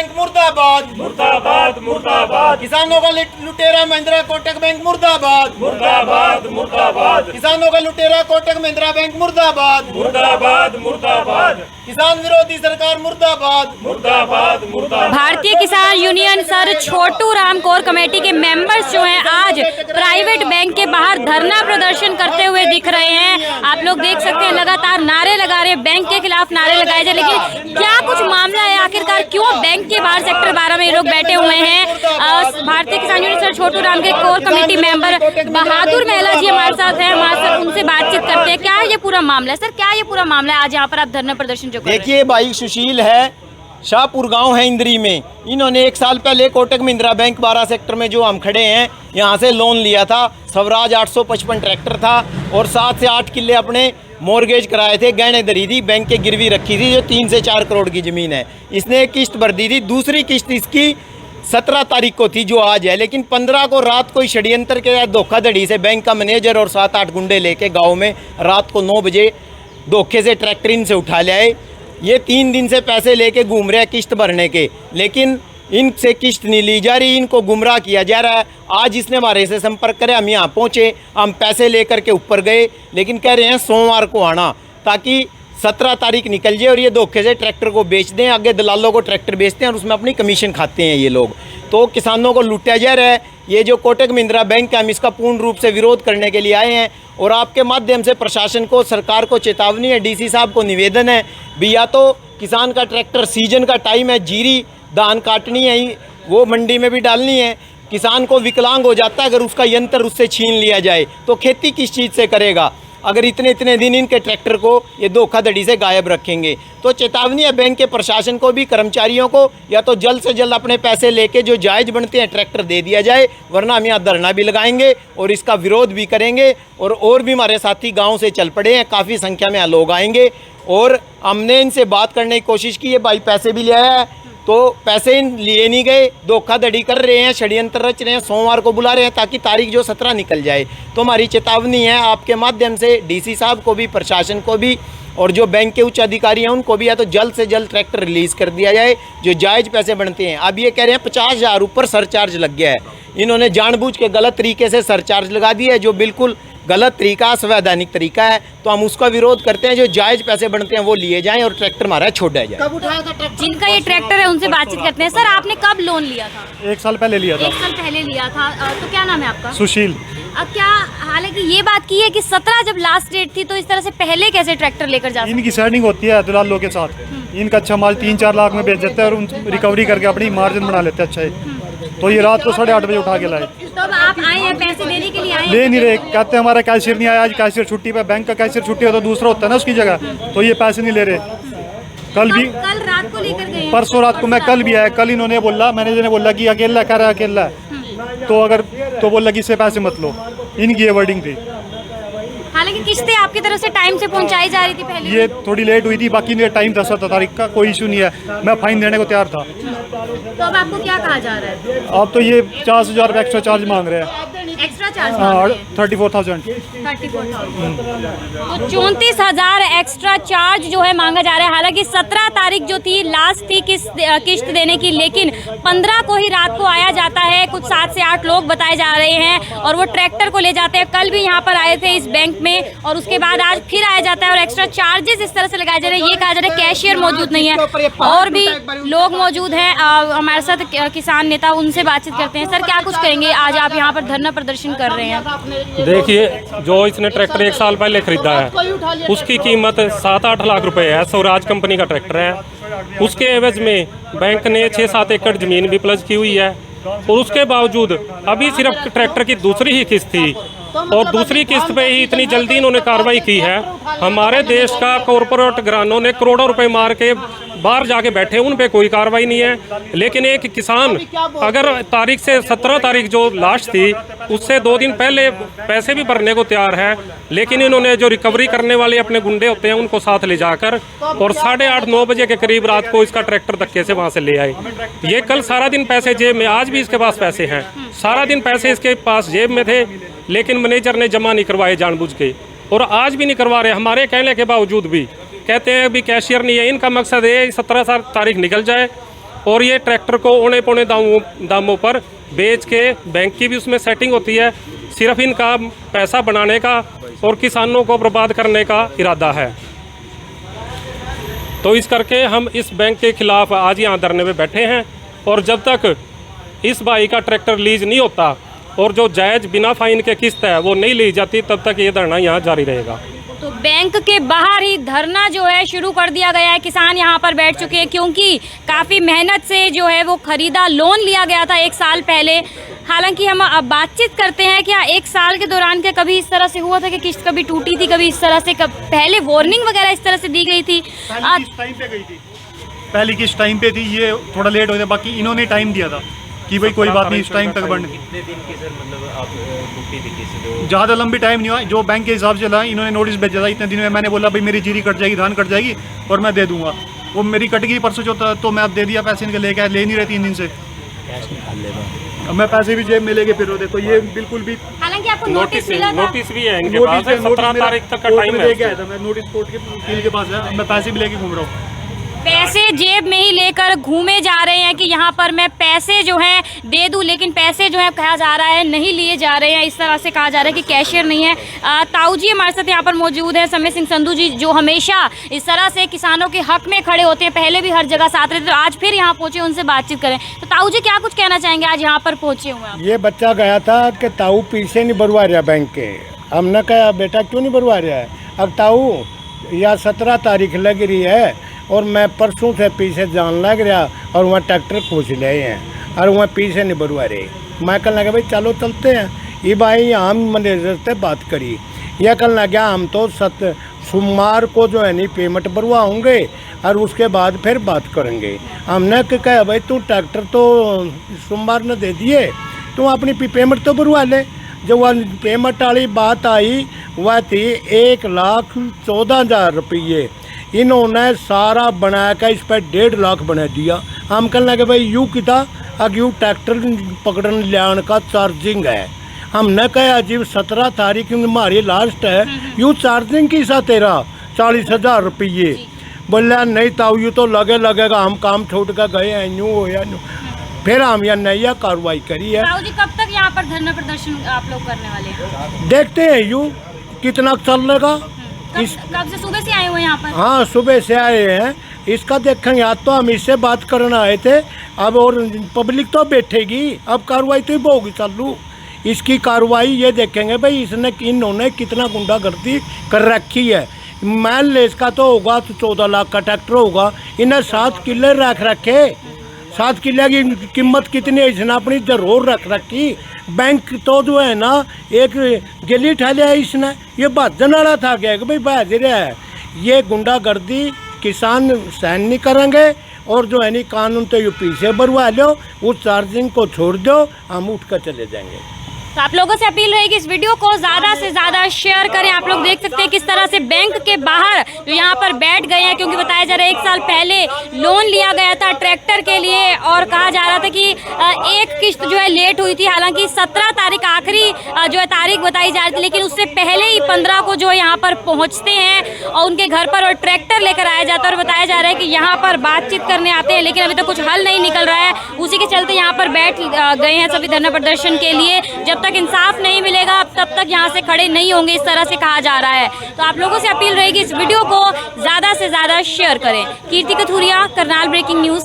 Bank मुर्दाबाद, मुर्दाबाद मुर्दाबाद किसानों का लुटेरा महिंद्रा कोटक बैंक मुर्दाबाद, मुर्दाबाद मुर्दाबाद किसानों का लुटेरा कोटक महिंद्रा बैंक मुर्दाबाद, मुर्दाबाद मुर्दाबाद किसान विरोधी सरकार मुर्दाबाद, मुर्दाबाद मुर्दाबाद। भारतीय किसान union sir Chhotu Ram core committee के मेंबर्स जो हैं आज प्राइवेट बैंक के बाहर धरना प्रदर्शन करते हुए दिख रहे हैं। आप लोग देख सकते हैं लगातार नारे लगा रहे हैं, बैंक के खिलाफ नारे लगाए जाए, लेकिन क्या कुछ मामला है आखिरकार, क्यों बैंक के बाहर सेक्टर 12 में ये लोग बैठे हुए हैं? भारतीय किसान यूनियन सर छोटू राम के कोर कमेटी मेंबर बहादुर महिला जी हमारे साथ हैं, हमारे साथ उनसे बातचीत करते हैं। क्या ये पूरा मामला है सर, क्या ये पूरा मामला है आज यहाँ पर आप धरना प्रदर्शन जो कर रहे हैं? देखिए भाई, सुशील है, शाहपुर गांव है इंद्री में। इन्होंने 1 साल पहले कोटक महिंद्रा बैंक 12 सेक्टर में जो हम खड़े हैं यहाँ से लोन लिया था। स्वराज 855 ट्रैक्टर था और 7 से 8 किले अपने मॉर्गेज कराए थे, गहने धरी थी, बैंक के गिरवी रखी थी, जो 3 से 4 करोड़ की ज़मीन है। इसने एक किस्त भर दी थी, दूसरी किस्त इसकी 17 तारीख को थी जो आज है, लेकिन 15 को रात को षड्यंत्र के धोखाधड़ी से बैंक का मैनेजर और 7-8 गुंडे लेके गाँव में रात को 9 बजे धोखे से ट्रैक्टर इनसे उठा ले आए। ये 3 दिन से पैसे लेके घूम रहे हैं किस्त भरने के, लेकिन इनसे किस्त नहीं ली जा रही, इनको गुमराह किया जा रहा है। आज इसने हमारे से संपर्क करे, हम यहाँ पहुँचे, हम पैसे लेकर के ऊपर गए, लेकिन कह रहे हैं सोमवार को आना ताकि 17 तारीख निकल जाए और ये धोखे से ट्रैक्टर को बेच दें, आगे दलालों को ट्रैक्टर बेचते हैं और उसमें अपनी कमीशन खाते हैं ये लोग। तो किसानों को लुटा जा रहा है। ये जो कोटक महिंद्रा बैंक है, हम इसका पूर्ण रूप से विरोध करने के लिए आए हैं और आपके माध्यम से प्रशासन को, सरकार को चेतावनी है, डीसी साहब को निवेदन है भी, या तो किसान का ट्रैक्टर सीजन का टाइम है, जीरी धान काटनी है, वो मंडी में भी डालनी है। किसान को विकलांग हो जाता है अगर उसका यंत्र उससे छीन लिया जाए, तो खेती किस चीज़ से करेगा अगर इतने दिन इनके ट्रैक्टर को ये धोखाधड़ी से गायब रखेंगे। तो चेतावनी है बैंक के प्रशासन को भी, कर्मचारियों को, या तो जल्द से जल्द अपने पैसे लेके जो जायज़ बनते हैं ट्रैक्टर दे दिया जाए, वरना हम यहाँ धरना भी लगाएंगे और इसका विरोध भी करेंगे। और भी हमारे साथी गाँव से चल पड़े हैं, काफ़ी संख्या में लोग आएंगे और हमने इनसे बात करने की कोशिश की है, भाई पैसे भी लिया है, तो पैसे लिए नहीं गए, धोखाधड़ी कर रहे हैं, षड्यंत्र रच रहे हैं, सोमवार को बुला रहे हैं ताकि तारीख जो 17 निकल जाए। तो हमारी चेतावनी है आपके माध्यम से डीसी साहब को भी, प्रशासन को भी, और जो बैंक के उच्च अधिकारी हैं उनको भी, या तो जल्द से जल्द ट्रैक्टर रिलीज़ कर दिया जाए जो जायज़ पैसे बनते हैं। अब ये कह रहे हैं 50,000 ऊपर सरचार्ज लग गया है। इन्होंने जानबूझ के गलत तरीके से सरचार्ज लगा दिया है, जो बिल्कुल गलत तरीका, असंवैधानिक तरीका है। तो हम उसका विरोध करते हैं, जो जायज़ पैसे बनते हैं वो लिए जाएं और ट्रैक्टर हमारा छोड़ा जाए। कब उठाया था ट्रैक्टर? जिनका ये ट्रैक्टर है उनसे बातचीत करते हैं। सर, आपने कब लोन लिया था? 1 साल पहले लिया था। 1 साल पहले लिया था। तो क्या नाम है आपका? सुशील। क्या हालांकि ये बात की है कि 17 जब लास्ट डेट थी, तो इस तरह से पहले कैसे ट्रैक्टर लेकर जा सकते? इनकी सेटिंग होती है दलालों के साथ, इनका अच्छा माल 3-4 लाख में बेच देते हैं और उन रिकवरी करके अपनी मार्जिन बना लेते हैं। अच्छा है, तो ये रात को 8:30 बजे उठा के लाए। तो अब आप आए हैं पैसे देने के लिए? आए ले नहीं रहे, कहते हैं हमारा कैशियर नहीं आया, आज कैशियर छुट्टी पे, बैंक का कैशियर छुट्टी हो तो दूसरा होता है ना उसकी जगह, तो ये पैसे नहीं ले रहे। कल रात को लेकर गए, परसों रात को मैं कल भी आया, कल इन्होंने बोला, मैनेजर ने बोला कि अकेला कह रहा है, अकेला है, तो बोला कि इससे पैसे मत लो, इनकी ये वर्डिंग थी। हालांकि किस्तें आपकी तरफ से टाइम से पहुंचाई जा रही थी पहले? ये थोड़ी लेट हुई थी, बाकी ये टाइम 17 तारीख का, कोई इशू नहीं है, मैं फाइन देने को तैयार था। तो अब आपको क्या कहा जा रहा है? अब तो ये 50,000 रुपये एक्स्ट्रा चार्ज मांग रहे हैं। Extra charge? 34,000। तो 34,000 एक्स्ट्रा चार्ज जो है मांगा जा रहा है। हालांकि 17 तारीख जो थी लास्ट थी किस्त देने की, लेकिन 15 को ही रात को आया जाता है। कुछ 7 से 8 लोग बताए जा रहे हैं और वो ट्रैक्टर को ले जाते हैं। कल भी यहाँ पर आए थे इस बैंक में और उसके बाद आज फिर आया जाता है और एक्स्ट्रा चार्जेस इस तरह से लगाए जा रहे हैं। ये कहा जा रहा है कैशियर मौजूद नहीं है और भी लोग मौजूद हैं हमारे साथ, किसान नेता, उनसे बातचीत करते हैं। सर, क्या कुछ कहेंगे? आज आप यहाँ पर धरना प्रदर्शन कर रहे हैं। देखिए, जो इसने ट्रैक्टर 1 साल पहले खरीदा है उसकी कीमत 7-8 लाख रुपए है, स्वराज कंपनी का ट्रैक्टर है। उसके एवज में बैंक ने 6-7 एकड़ ज़मीन भी प्लस की हुई है और उसके बावजूद अभी सिर्फ ट्रैक्टर की दूसरी ही किस्त थी और दूसरी किस्त पे ही इतनी जल्दी इन्होंने कार्रवाई की है। हमारे देश का कॉरपोरेट घरानों ने करोड़ों रुपए मार के बाहर जाके बैठे, उन पे कोई कार्रवाई नहीं है। लेकिन एक किसान अगर तारीख से 17 तारीख जो लास्ट थी उससे 2 दिन पहले पैसे भी भरने को तैयार है, लेकिन इन्होंने जो रिकवरी करने वाले अपने गुंडे होते हैं उनको साथ ले जाकर और 8:30-9 बजे के करीब रात को इसका ट्रैक्टर धक्के से वहाँ से ले आए। ये कल सारा दिन पैसे जेब में, आज भी इसके पास पैसे हैं, सारा दिन पैसे इसके पास जेब में थे, लेकिन मैनेजर ने जमा नहीं करवाए जानबूझ के और आज भी नहीं करवा रहे। हमारे कहने के बावजूद भी कहते हैं अभी कैशियर नहीं है। इनका मकसद है 17 तारीख निकल जाए और ये ट्रैक्टर को औने पौने दामों पर बेच के बैंक की भी उसमें सेटिंग होती है। सिर्फ इनका पैसा बनाने का और किसानों को बर्बाद करने का इरादा है। तो इस करके हम इस बैंक के खिलाफ आज यहाँ धरने पे बैठे हैं, और जब तक इस भाई का ट्रैक्टर लीज नहीं होता और जो जायज़ बिना फाइन के किस्त है वो नहीं ली जाती, तब तक ये धरना यहाँ जारी रहेगा। तो बैंक के बाहर ही धरना जो है शुरू कर दिया गया है। किसान यहाँ पर बैठ चुके हैं क्योंकि काफ़ी मेहनत से जो है वो खरीदा लोन लिया गया था 1 साल पहले। हालांकि हम अब बातचीत करते हैं क्या 1 साल के दौरान क्या कभी इस तरह से हुआ था कि किस्त कभी टूटी थी, कभी इस तरह से पहले वार्निंग वगैरह इस तरह से दी गई थी? पहली किस्त टाइम पे थी, ये थोड़ा लेट हो गया, बाकी इन्होंने टाइम दिया था कि भाई कोई बात नहीं इस टाइम तक बढ़ने। कितने दिन की सर मतलब आप टूटी थी किस्त? ज़्यादा लंबी टाइम नहीं हुआ, जो बैंक के हिसाब से लाया इन्होंने नोटिस भेजा था इतने दिन में। मैंने बोला भाई मेरी जीरी कट जाएगी, धान कट जाएगी और मैं दे दूंगा। वो मेरी कट गई परसों चौथा, तो मैं अब दे दिया पैसे इनके, लेके ले नहीं रहे 3 दिन से। अब मैं पैसे भी जेब में लेके फिर रहे, तो ये बिल्कुल भी। हालांकि आपको नोटिस मिला था? नोटिस भी है इनके पास, 17 तारीख तक का टाइम है। मैं नोटिस कोर्ट के वकील के पास है, मैं पैसे भी लेके घूम रहा हूँ। पैसे जेब में ही लेकर घूमे जा रहे हैं कि यहाँ पर मैं पैसे जो हैं दे दूं, लेकिन पैसे जो है कहा जा रहा है नहीं लिए जा रहे हैं। इस तरह से कहा जा रहा है कि कैशियर नहीं है। ताऊ जी हमारे साथ यहाँ पर मौजूद है, समय सिंह संधू जी, जो हमेशा इस तरह से किसानों के हक में खड़े होते हैं, पहले भी हर जगह साथ रहते, तो आज फिर यहाँ पहुँचे, उनसे बातचीत करें। तो ताऊ जी क्या कुछ कहना चाहेंगे, आज यहाँ पर पहुँचे हुए हैं? ये बच्चा गया था कि ताऊ पीछे नहीं भरवा रहा बैंक के। हमने कहा बेटा क्यों नहीं भरवा रहा है? अब ताऊ या 17 तारीख लग रही है और मैं परसों से पीछे जान लग रहा और वहाँ ट्रैक्टर खोज ले हैं और वहाँ पीछे नहीं भरवा रहे। मैं कहने लगा भाई चलो चलते हैं। ये भाई हम मैनेजर से बात करी, यह कहने लगा हम तो सोमवार को जो है नहीं पेमेंट भरवाओंगे और उसके बाद फिर बात करेंगे। हमने कहा भाई तू ट्रैक्टर तो सोमवार ने दे दिए, तू अपनी पेमेंट तो भरवा ले। जो वह पेमेंट वाली बात आई वह थी 1,14,000 रुपये। इन्होंने सारा बना कर इस पर 1.5 लाख बना दिया। हम कहने लगे भाई यूँ किता अब यूँ ट्रैक्टर पकड़ने लाने का चार्जिंग है। हमने कहा जी 17 तारीख हमारी लास्ट है, यूँ चार्जिंग की सा तेरा 40,000 रुपये। बोला नहीं ताऊ यूँ तो लगेगा, हम काम छोड़ कर गए हैं, यूँ हो या यूँ। फिर हम यह नया कार्रवाई करी है। ताऊ जी कब तक यहाँ पर धरना प्रदर्शन आप लोग करने वाले हैं? देखते हैं यूँ कितना चलेगा। कब से सुबह से आए हुए यहाँ पर? हाँ सुबह से आए हैं, इसका देखेंगे। आज तो हम इससे बात करना आए थे, अब और पब्लिक तो बैठेगी, अब कार्रवाई तो ही होगी चालू। इसकी कार्रवाई ये देखेंगे भाई इसने इन्होंने कितना गुंडागर्दी कर रखी है। मान ले इसका तो होगा तो 14 लाख का ट्रैक्टर होगा, इन्हें 7 किले रख रखे। 7 किले की कीमत कितनी है इसने अपनी जरूर रख रखी। बैंक तो जो है ना एक गिली उठा लिया इसने, ये भाजन वाला था क्या कि भाई भाज रहा है। ये गुंडागर्दी किसान सहन नहीं करेंगे और जो है नहीं कानून तो ये पीछे भरवा लो, उस चार्जिंग को छोड़ दो, हम उठ कर चले जाएंगे। तो आप लोगों से अपील रहेगी इस वीडियो को ज़्यादा से ज़्यादा शेयर करें। आप लोग देख सकते हैं किस तरह से बैंक के बाहर जो यहाँ पर बैठ गए हैं, क्योंकि बताया जा रहा है 1 साल पहले लोन लिया गया था ट्रैक्टर के लिए और कहा जा रहा था कि एक किस्त जो है लेट हुई थी। हालांकि 17 तारीख आखिरी जो है तारीख बताई जा रही थी, लेकिन उससे पहले ही 15 को जो है यहाँ पर पहुँचते हैं और उनके घर पर और ट्रैक्टर लेकर आया जाता है। और बताया जा रहा है कि यहाँ पर बातचीत करने आते हैं, लेकिन अभी तक कुछ हल नहीं निकल रहा है। उसी के चलते यहाँ पर बैठ गए हैं सभी धरना प्रदर्शन के लिए। जब तक इंसाफ नहीं मिलेगा तब तक यहाँ से खड़े नहीं होंगे, इस तरह से कहा जा रहा है। तो आप लोगों से अपील रहेगी इस वीडियो को ज़्यादा से ज़्यादा शेयर करें। कीर्ति कथूरिया, करनाल ब्रेकिंग न्यूज़।